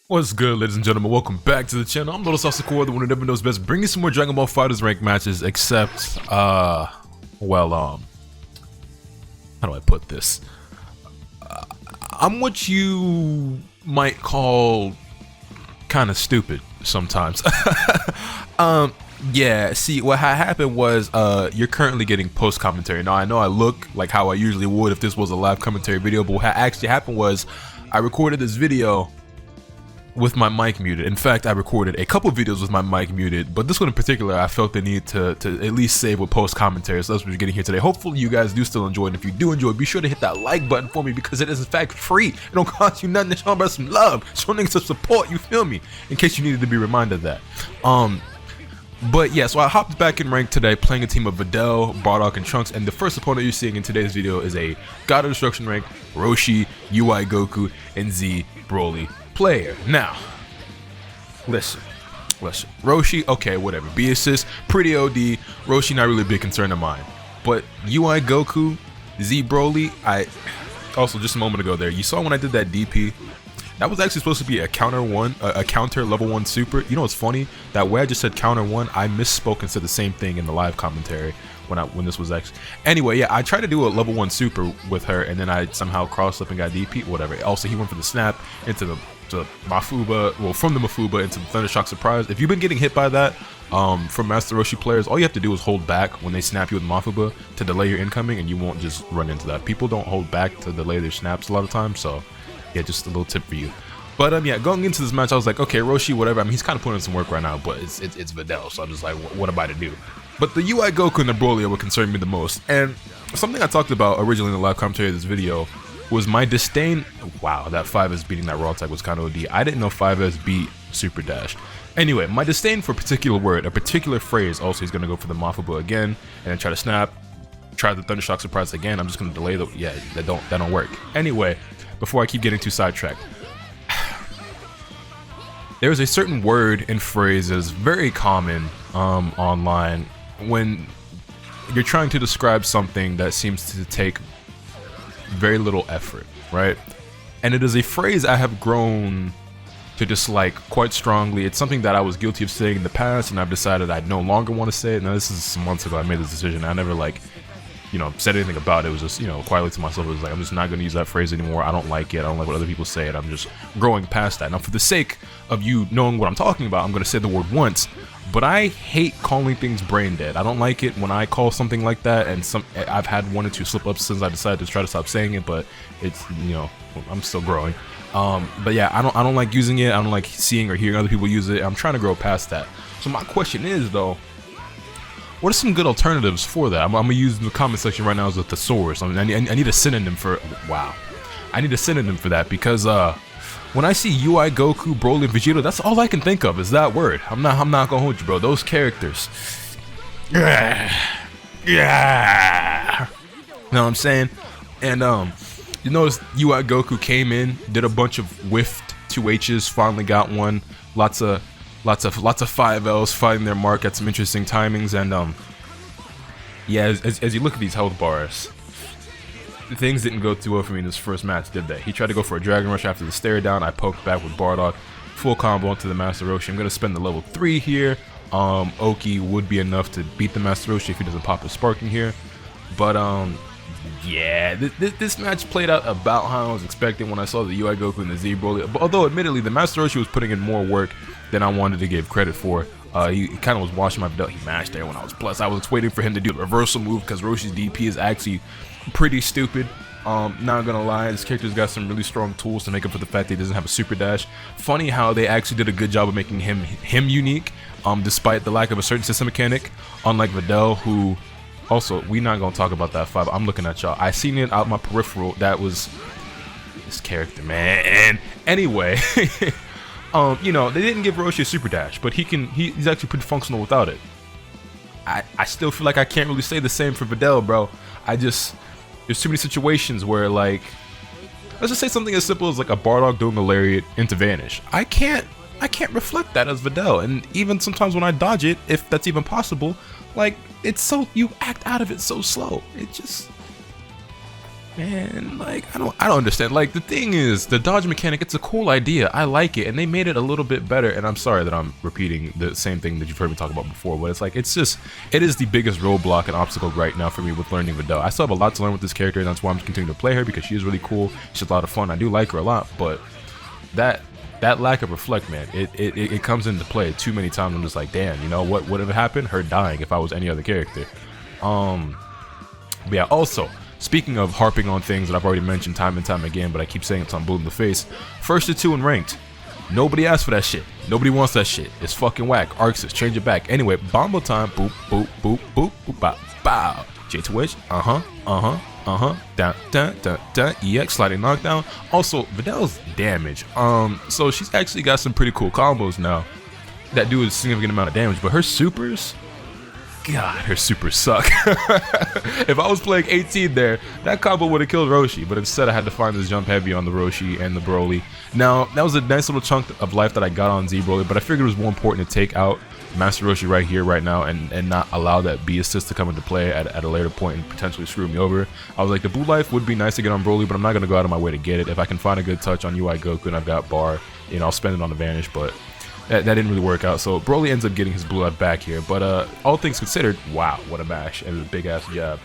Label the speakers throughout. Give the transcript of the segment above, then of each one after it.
Speaker 1: What's good, ladies and gentlemen? Welcome back to the channel. I'm LotusAsakura, the one who never knows best, bringing some more Dragon Ball FighterZ rank matches, except, how do I put this? I'm what you might call kind of stupid sometimes. Yeah, see, what happened was, you're currently getting post commentary. Now, I know I look like how I usually would if this was a live commentary video, but what actually happened was I recorded this video with my mic muted. In fact, I recorded a couple videos with my mic muted, but this one in particular, I felt the need to at least save with post commentary. So that's what you're getting here today. Hopefully you guys do still enjoy it. And if you do enjoy it, be sure to hit that like button for me because it is in fact free. It don't cost you nothing to show about some love, show niggas some support, you feel me? In case you needed to be reminded of that. But yeah, so I hopped back in rank today playing a team of Videl, Bardock, and Trunks, and the first opponent you're seeing in today's video is a God of Destruction rank, Roshi, UI Goku, and Z Broly player. Now, listen, Roshi, okay, whatever, B assist, pretty OD, Roshi not really a big concern of mine, but UI Goku, Z Broly, also just a moment ago there, you saw when I did that DP, that was actually supposed to be a counter level 1 super. You know what's funny? That way I just said counter 1, I misspoke and said the same thing in the live commentary when this was actually. Anyway, yeah, I tried to do a level 1 super with her, and then I somehow crossed up and got DP, whatever. Also, he went for the snap into the Mafuba, well, from the Mafuba into the Thundershock Surprise. If you've been getting hit by that from Master Roshi players, all you have to do is hold back when they snap you with Mafuba to delay your incoming, and you won't just run into that. People don't hold back to delay their snaps a lot of times, so yeah, just a little tip for you. But yeah, going into this match, I was like, okay, Roshi, whatever. I mean, he's kind of putting in some work right now, but it's Videl, so I'm just like, what am I to do? But the UI Goku and the Broly are what concerned me the most. And something I talked about originally in the live commentary of this video was my disdain. Wow, that 5S beating that raw tag was kind of OD. I didn't know 5S beat Super Dash. Anyway, my disdain for a particular word, a particular phrase. Also, he's gonna go for the Mafuba again, and then try to snap, try the Thundershock Surprise again. I'm just gonna delay the, yeah, that don't work. Anyway, before I keep getting too sidetracked, there's a certain word and phrase that is very common online when you're trying to describe something that seems to take very little effort, right? And it is a phrase I have grown to dislike quite strongly. It's something that I was guilty of saying in the past, and I've decided I no longer want to say it. Now, this is some months ago I made this decision. I never, like, you know, said anything about it. It was just, you know, quietly to myself, it was like, I'm just not going to use that phrase anymore. I don't like it. I don't like what other people say, and I'm just growing past that. Now, for the sake of you knowing what I'm talking about, I'm going to say the word once, but I hate calling things brain dead. I don't like it when I call something like that, and I've had one or two slip-ups since I decided to try to stop saying it, but it's, you know, I'm still growing. But yeah, I don't like using it. I don't like seeing or hearing other people use it. I'm trying to grow past that. So my question is, though, what are some good alternatives for that? I'm gonna use in the comment section right now as a thesaurus. I mean, I need a synonym for, wow. I need a synonym for that because when I see UI Goku, Broly, and Vegeta, that's all I can think of is that word. I'm not gonna hold you, bro. Those characters. Yeah. You know what I'm saying? And you notice UI Goku came in, did a bunch of whiffed 2H's, finally got one. Lots of 5Ls finding their mark at some interesting timings, and yeah, as you look at these health bars, things didn't go too well for me in this first match, did they? He tried to go for a Dragon Rush after the stare down. I poked back with Bardock, full combo into the Master Roshi. I'm gonna spend the level 3 here. Oki would be enough to beat the Master Roshi if he doesn't pop his sparking here, but yeah, this match played out about how I was expecting when I saw the UI Goku and the Z Broly. Although, admittedly, the Master Roshi was putting in more work than I wanted to give credit for. He kind of was watching my Videl. He mashed there when I was plus. I was waiting for him to do the reversal move because Roshi's DP is actually pretty stupid. Not gonna lie, this character's got some really strong tools to make up for the fact that he doesn't have a super dash. Funny how they actually did a good job of making him unique, despite the lack of a certain system mechanic. Unlike Videl, who also, we not gonna talk about that 5. I'm looking at y'all. I seen it out my peripheral. That was this character, man. Anyway, you know, they didn't give Roshi a super dash, but he's actually pretty functional without it. I still feel like I can't really say the same for Videl, bro. There's too many situations where, like, let's just say something as simple as like a Bardock doing a lariat into vanish. I can't reflect that as Videl, and even sometimes when I dodge it, if that's even possible, like, it's so, you act out of it so slow. It just, Man, like, I don't understand. Like, the thing is, the dodge mechanic, it's a cool idea. I like it, and they made it a little bit better. And I'm sorry that I'm repeating the same thing that you've heard me talk about before, but it's like, it is the biggest roadblock and obstacle right now for me with learning Videl. I still have a lot to learn with this character, and that's why I'm continuing to play her, because she is really cool. She's a lot of fun. I do like her a lot, but that lack of reflect, man, it comes into play too many times. I'm just like, damn, you know what would have happened? Her dying if I was any other character. But yeah, also, speaking of harping on things that I've already mentioned time and time again, but I keep saying it so I'm blue in the face. First to 2 in ranked. Nobody asked for that shit. Nobody wants that shit. It's fucking whack. Arxis, change it back. Anyway, Bombo time. Boop, boop, boop, boop, boop, bow, bow. J Twitch. Down, down, down, down. EX, sliding knockdown. Also, Videl's damage. So she's actually got some pretty cool combos now that do a significant amount of damage, but her supers, God, her supers suck. If I was playing 18 there, that combo would have killed Roshi, but instead I had to find this jump heavy on the Roshi and the Broly. Now, that was a nice little chunk of life that I got on Z Broly, but I figured it was more important to take out Master Roshi right here, right now, and not allow that B assist to come into play at a later point and potentially screw me over. I was like, the blue life would be nice to get on Broly, but I'm not going to go out of my way to get it. If I can find a good touch on UI Goku and I've got bar, you know, I'll spend it on the Vanish, but that didn't really work out. So Broly ends up getting his blue life back here, but all things considered, wow, what a mash and a big ass jab.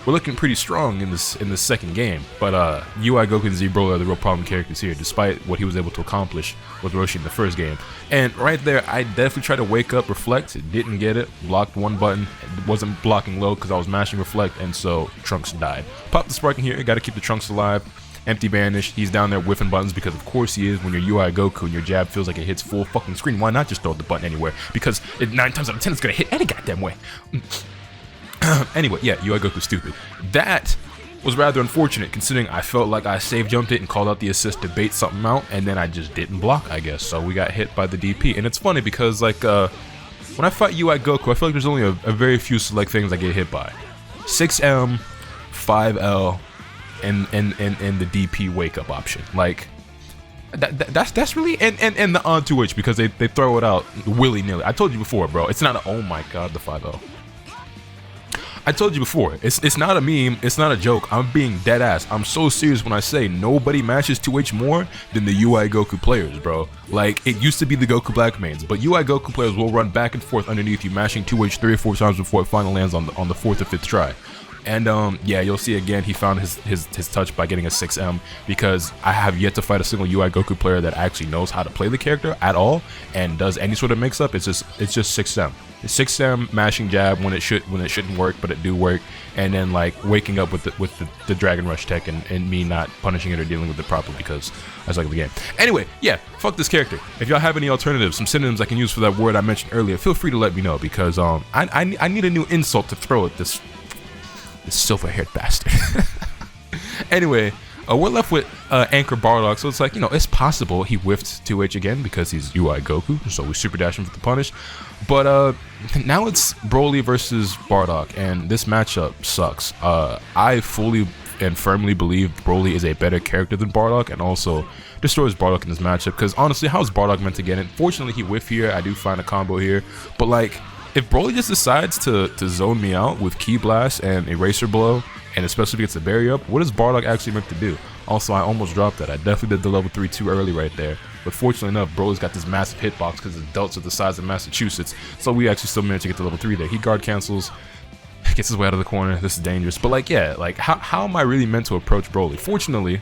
Speaker 1: We're looking pretty strong in this second game, but UI Goku and Z Broly are the real problem characters here, despite what he was able to accomplish with Roshi in the first game. And right there, I definitely tried to wake up Reflect, didn't get it, blocked one button, wasn't blocking low because I was mashing Reflect, and so Trunks died. Pop the spark in here, got to keep the Trunks alive. Empty Vanish, he's down there whiffing buttons because of course he is. When you're UI Goku and your jab feels like it hits full fucking screen, why not just throw the button anywhere? Because 9 times out of 10 it's gonna hit any goddamn way. Anyway, yeah, UI Goku's stupid. That was rather unfortunate considering I felt like I save jumped it and called out the assist to bait something out, and then I just didn't block, I guess. So we got hit by the DP. And it's funny because like when I fight UI Goku, I feel like there's only a very few select things I get hit by. 6M, 5L, and the DP wake up option. Like that's really and the on 2H because they throw it out willy-nilly. I told you before, bro. It's not a, oh my god, the 5L. I told you before, it's not a meme, it's not a joke, I'm being dead ass. I'm so serious when I say nobody matches 2H more than the UI Goku players, bro. Like, it used to be the Goku Black mains, but UI Goku players will run back and forth underneath you, mashing 2H 3 or 4 times before it finally lands on the 4th or 5th try. And yeah, you'll see again, he found his touch by getting a 6M, because I have yet to fight a single UI Goku player that actually knows how to play the character at all and does any sort of mix up. It's just 6M. It's 6M mashing jab when it shouldn't work, but it do work, and then like waking up with the Dragon Rush tech and me not punishing it or dealing with it properly because I suck at the game. Anyway, yeah, fuck this character. If y'all have any alternatives, some synonyms I can use for that word I mentioned earlier, feel free to let me know, because I need a new insult to throw at this silver-haired bastard. Anyway, we're left with Anchor Bardock, so it's like, you know, it's possible he whiffed 2H again because he's UI Goku, so we super dash him for the punish. But now it's Broly versus Bardock, and this matchup sucks. I fully and firmly believe Broly is a better character than Bardock, and also destroys Bardock in this matchup, because honestly, how's Bardock meant to get it? Fortunately, he whiffed here. I do find a combo here, but like, if Broly just decides to zone me out with Ki Blast and Eraser Blow, and especially if he gets the barrier up, what is Bardock actually meant to do? Also, I almost dropped that. I definitely did the level 3 too early right there. But fortunately enough, Broly's got this massive hitbox because his delts are the size of Massachusetts, so we actually still managed to get to level 3 there. He guard cancels, gets his way out of the corner. This is dangerous. But like, yeah, like how am I really meant to approach Broly? Fortunately, you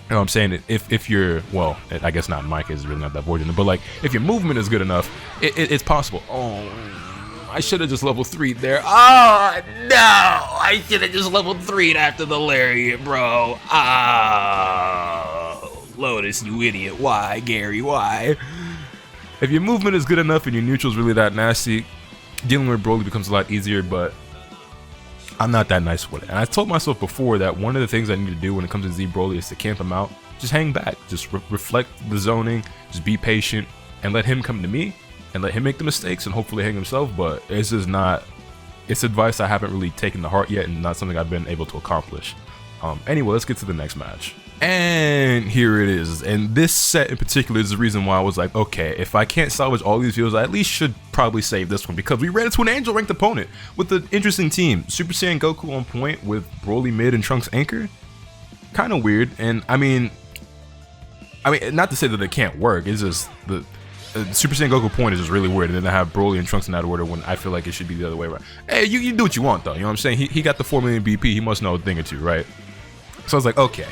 Speaker 1: know what I'm saying, if you're, well, I guess not in my case, it's really not that fortunate, but like, if your movement is good enough, it's possible. Oh, I should have just level 3'd there. Oh, no! I should have just level 3'd after the lariat, bro. Oh, Lotus, you idiot. Why, Gary? Why? If your movement is good enough and your neutral's really that nasty, dealing with Broly becomes a lot easier, but I'm not that nice with it. And I told myself before that one of the things I need to do when it comes to Z Broly is to camp him out. Just hang back. Just reflect the zoning. Just be patient and let him come to me. And let him make the mistakes and hopefully hang himself, but it's just not, it's advice I haven't really taken to heart yet and not something I've been able to accomplish. Anyway, let's get to the next match. And here it is. And this set in particular is the reason why I was like, okay, if I can't salvage all these videos, I at least should probably save this one, because we ran into an angel ranked opponent with an interesting team. Super Saiyan Goku on point with Broly mid and Trunks anchor. kind of weird. And I mean, not to say that it can't work. It's just the Super Saiyan Goku point is just really weird. And then I have Broly and Trunks in that order when I feel like it should be the other way around. Hey, you do what you want though. You know what I'm saying? He got the 4 million BP. He must know a thing or two, right? So I was like, okay.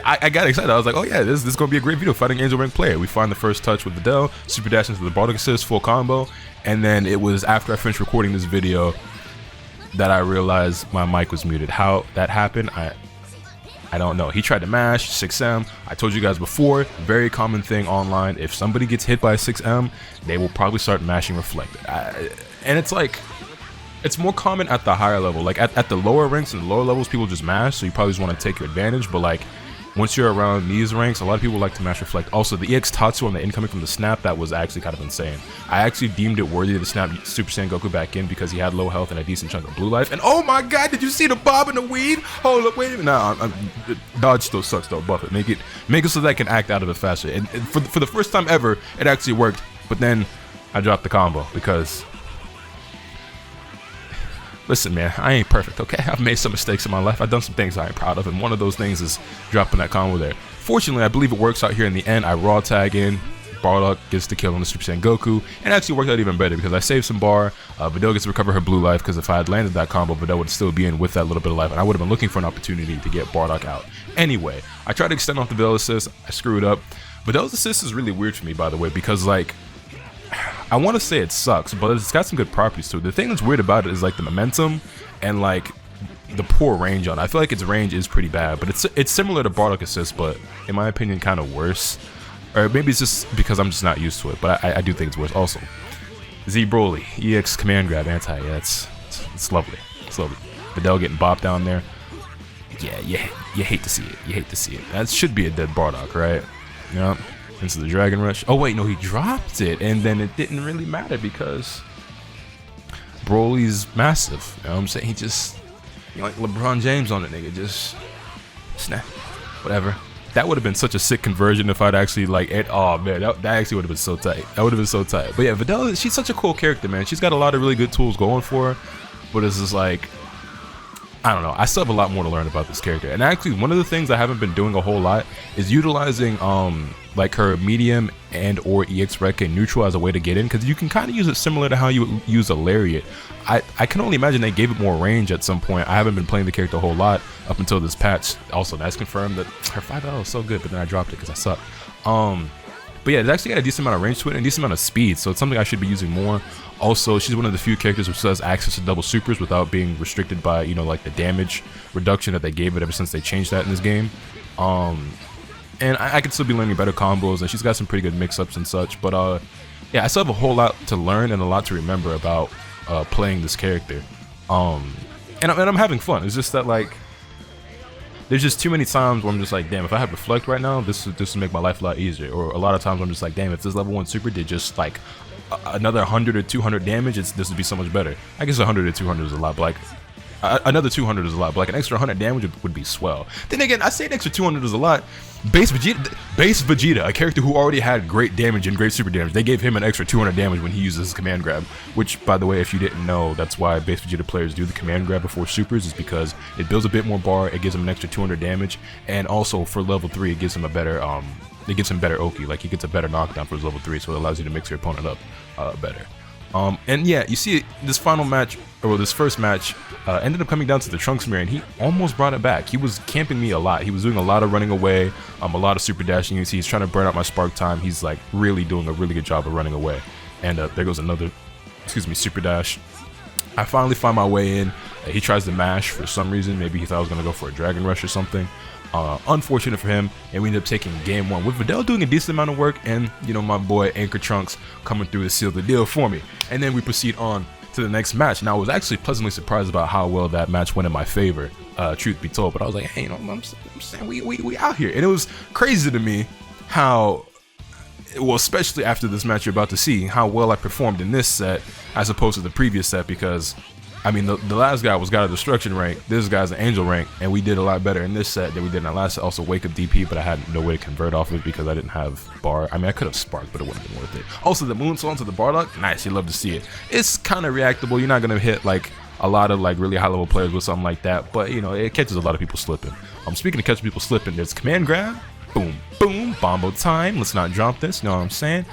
Speaker 1: I got excited. I was like, oh yeah, this is gonna be a great video. Fighting Angel Rank player. We find the first touch with Videl, super dash into the Bardock assist, full combo, and then it was after I finished recording this video that I realized my mic was muted. How that happened, I don't know. He tried to mash 6M. I told you guys before, very common thing online. If somebody gets hit by a 6M, they will probably start mashing reflected. And it's like, it's more common at the higher level. Like at the lower ranks and the lower levels, people just mash, so you probably just want to take your advantage. But like, once you're around these ranks, a lot of people like to mash reflect. Also, the EX Tatsu on the incoming from the snap, that was actually kind of insane. I actually deemed it worthy to snap Super Saiyan Goku back in because he had low health and a decent chunk of blue life. And oh my god, did you see the bob and the weave? Hold up, wait a minute. Nah, dodge still sucks though. Buff it. Make it so that I can act out of it faster. And for the first time ever, it actually worked. But then I dropped the combo because... Listen, man, I ain't perfect, okay? I've made some mistakes in my life. I've done some things I ain't proud of, and one of those things is dropping that combo there. Fortunately, I believe it works out here in the end. I raw tag in, Bardock gets the kill on the Super Saiyan Goku, and it actually worked out even better because I saved some bar. Videl gets to recover her blue life because if I had landed that combo, Videl would still be in with that little bit of life, and I would have been looking for an opportunity to get Bardock out. Anyway, I tried to extend off the Videl assist. I screwed up. Videl's assist is really weird for me, by the way, because like, I want to say it sucks, but it's got some good properties to it. The thing that's weird about it is like the momentum and like the poor range on it. I feel like its range is pretty bad, but it's similar to Bardock assist, but in my opinion kind of worse. Or maybe it's just because I'm just not used to it, but I do think it's worse. Also, Z Broly, EX command grab anti, yeah, it's lovely. It's lovely. Videl getting bopped down there. Yeah, you hate to see it. You hate to see it. That should be a dead Bardock, right? Yeah. Into the Dragon Rush. Oh wait, no, he dropped it, and then it didn't really matter because Broly's massive. You know what I'm saying? He just, you know, like LeBron James on it, nigga. Just snap, whatever. That would have been such a sick conversion if I'd actually like it. Oh man, that actually would have been so tight. That would have been so tight. But yeah, Videl, she's such a cool character, man. She's got a lot of really good tools going for her, but it's just like, I don't know. I still have a lot more to learn about this character. And actually, one of the things I haven't been doing a whole lot is utilizing like her medium and or EX Rec and neutral as a way to get in, because you can kind of use it similar to how you would use a lariat. I can only imagine they gave it more range at some point. I haven't been playing the character a whole lot up until this patch. Also, that's confirmed that her 5L is so good, but then I dropped it because I suck. But yeah, it's actually got a decent amount of range to it and a decent amount of speed, so it's something I should be using more. Also, she's one of the few characters which has access to double supers without being restricted by, you know, like the damage reduction that they gave it ever since they changed that in this game. And I could still be learning better combos, and she's got some pretty good mix-ups and such. But yeah, I still have a whole lot to learn and a lot to remember about playing this character. And I'm having fun. It's just that like, there's just too many times where I'm just like, damn, if I had reflect right now, this would make my life a lot easier. Or a lot of times I'm just like, damn, if this level 1 super did just like another 100 or 200 damage, this would be so much better. I guess 100 or 200 is a lot, but like another 200 is a lot, but like an extra 100 damage would be swell. Then again, I say an extra 200 is a lot. Base Vegeta, a character who already had great damage and great super damage, they gave him an extra 200 damage when he uses his command grab, which, by the way, if you didn't know, that's why Base Vegeta players do the command grab before supers, is because it builds a bit more bar, it gives him an extra 200 damage, and also for level 3, it gives him a better, better Oki, like he gets a better knockdown for his level 3, so it allows you to mix your opponent up better. And yeah, you see this final match, or this first match, ended up coming down to the Trunks mirror, and he almost brought it back. He was camping me a lot. He was doing a lot of running away, a lot of super dashing. You see, he's trying to burn out my spark time. He's like really doing a really good job of running away. And there goes another, super dash. I finally find my way in. He tries to mash for some reason. Maybe he thought I was gonna go for a Dragon Rush or something. Unfortunate for him, and we ended up taking game 1 with Videl doing a decent amount of work, and you know, my boy Anchor Trunks coming through to seal the deal for me. And then we proceed on to the next match. Now, I was actually pleasantly surprised about how well that match went in my favor, truth be told. But I was like, hey, you know, I'm saying we out here, and it was crazy to me how, well, especially after this match you're about to see, how well I performed in this set as opposed to the previous set, because I mean, the last guy was God of Destruction rank, this guy's an Angel rank, and we did a lot better in this set than we did in that last set. Also, Wake Up DP, but I had no way to convert off of it because I didn't have bar. I mean, I could have sparked, but it wouldn't have been worth it. Also, the Moonsault to the Bardock, nice, you love to see it. It's kind of reactable. You're not going to hit, like, a lot of like really high level players with something like that, but you know, it catches a lot of people slipping. Speaking of catching people slipping, there's command grab, boom, boom, bombo time. Let's not drop this, you know what I'm saying?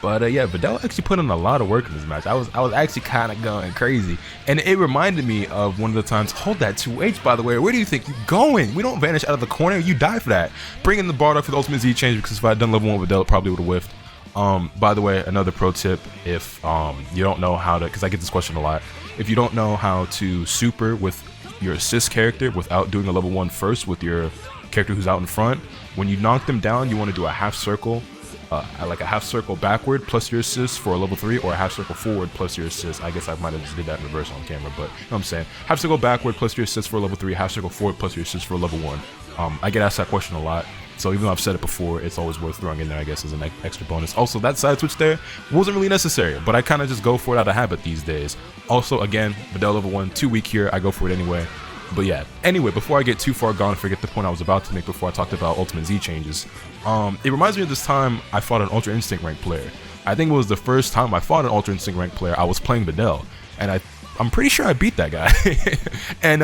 Speaker 1: But yeah, Videl actually put in a lot of work in this match. I was actually kind of going crazy, and it reminded me of one of the times. Hold that 2H, by the way. Where do you think you're going? We don't vanish out of the corner. You die for that. Bring in the Bardock for the ultimate Z change, because if I had done level 1 Videl, it probably would have whiffed. By the way, another pro tip: if you don't know how to, because I get this question a lot, if you don't know how to super with your assist character without doing a level 1 first with your character who's out in front, when you knock them down, you want to do a half circle. Like a half circle backward plus your assist for a level 3, or a half circle forward plus your assist. I guess I might have just did that in reverse on camera, but you know what I'm saying. Half circle backward plus your assist for a level 3, half circle forward plus your assist for a level 1. I get asked that question a lot, so even though I've said it before, it's always worth throwing in there, I guess, as an extra bonus. Also, that side switch there wasn't really necessary, but I kind of just go for it out of habit these days. Also, again, Videl level 1, too weak here, I go for it anyway. But yeah, anyway, before I get too far gone and forget the point I was about to make before I talked about Ultimate Z changes, it reminds me of this time I fought an Ultra Instinct ranked player. I think it was the first time I fought an Ultra Instinct ranked player. I was playing Videl, and I'm pretty sure I beat that guy. And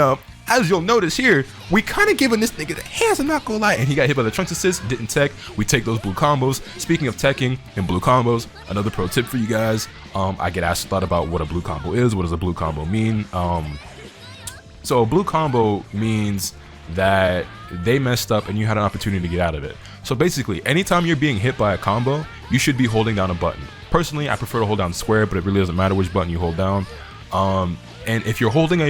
Speaker 1: as you'll notice here, we kind of giving this nigga the hands, I'm not gonna lie, and he got hit by the Trunks assist, didn't tech. We take those blue combos. Speaking of teching and blue combos, another pro tip for you guys, I get asked a lot about what a blue combo is. What does a blue combo mean? So a blue combo means that they messed up and you had an opportunity to get out of it. So basically, anytime you're being hit by a combo, you should be holding down a button. Personally, I prefer to hold down square, but it really doesn't matter which button you hold down. And if you're holding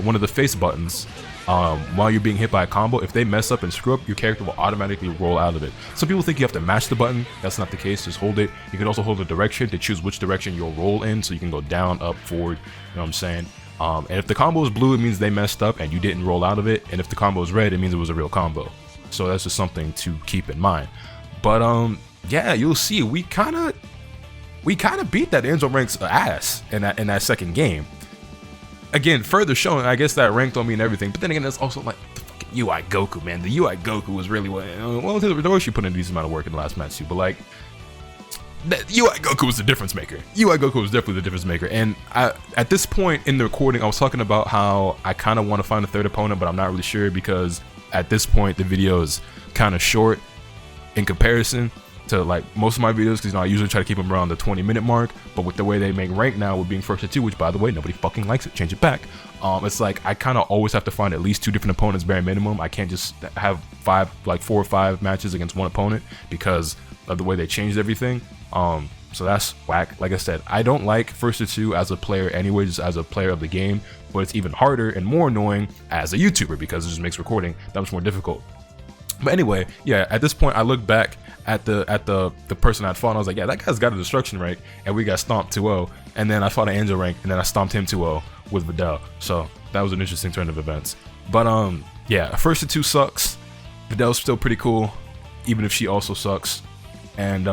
Speaker 1: one of the face buttons while you're being hit by a combo, if they mess up and screw up, your character will automatically roll out of it. Some people think you have to match the button. That's not the case. Just hold it. You can also hold the direction to choose which direction you'll roll in, so you can go down, up, forward. You know what I'm saying? And if the combo is blue, it means they messed up and you didn't roll out of it. And if the combo is red, it means it was a real combo. So that's just something to keep in mind. But yeah, you'll see we kind of beat that Angel Rank's ass in that second game. Again, further showing, I guess that rank don't mean everything. But then again, that's also like the fucking UI Goku, man. The UI Goku was really well, she put in a decent amount of work in the last match too. But like, that UI Goku was the difference maker. UI Goku was definitely the difference maker. And at this point in the recording, I was talking about how I kind of want to find a third opponent, but I'm not really sure, because at this point the video is kind of short in comparison to like most of my videos, because you know I usually try to keep them around the 20-minute mark. But with the way they make rank now, with being first to 2, which by the way nobody fucking likes it, change it back. It's like I kind of always have to find at least 2 different opponents bare minimum. I can't just have 4 or 5 matches against one opponent because of the way they changed everything. So that's whack. Like I said, I don't like first to 2 as a player anyway, just as a player of the game, but it's even harder and more annoying as a YouTuber, because it just makes recording that much more difficult. But anyway, yeah, at this point I look back at the person I'd fought and I was like, yeah, that guy's got a destruction rank, and we got stomped 2-0, and then I fought an Angel rank and then I stomped him 2-0 with Videl. So that was an interesting turn of events. But yeah, first to 2 sucks. Videl's still pretty cool, even if she also sucks. And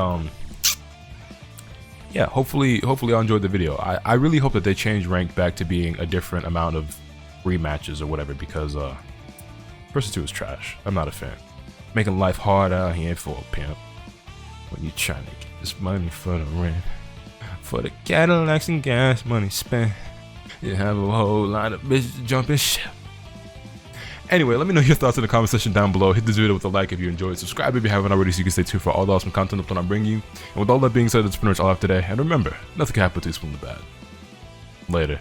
Speaker 1: yeah, hopefully y'all enjoyed the video. I really hope that they change rank back to being a different amount of rematches or whatever, because first 2 is trash. I'm not a fan. Making life hard out here for a pimp when you trying to get this money for the rent, for the Cadillacs and gas money spent. You have a whole lot of bitches jumping ship. Anyway, let me know your thoughts in the comment section down below. Hit this video with a like if you enjoyed. Subscribe if you haven't already so you can stay tuned for all the awesome content that I'm bringing you. And with all that being said, that's pretty much all I have today. And remember, nothing can happen to you from the bad. Later.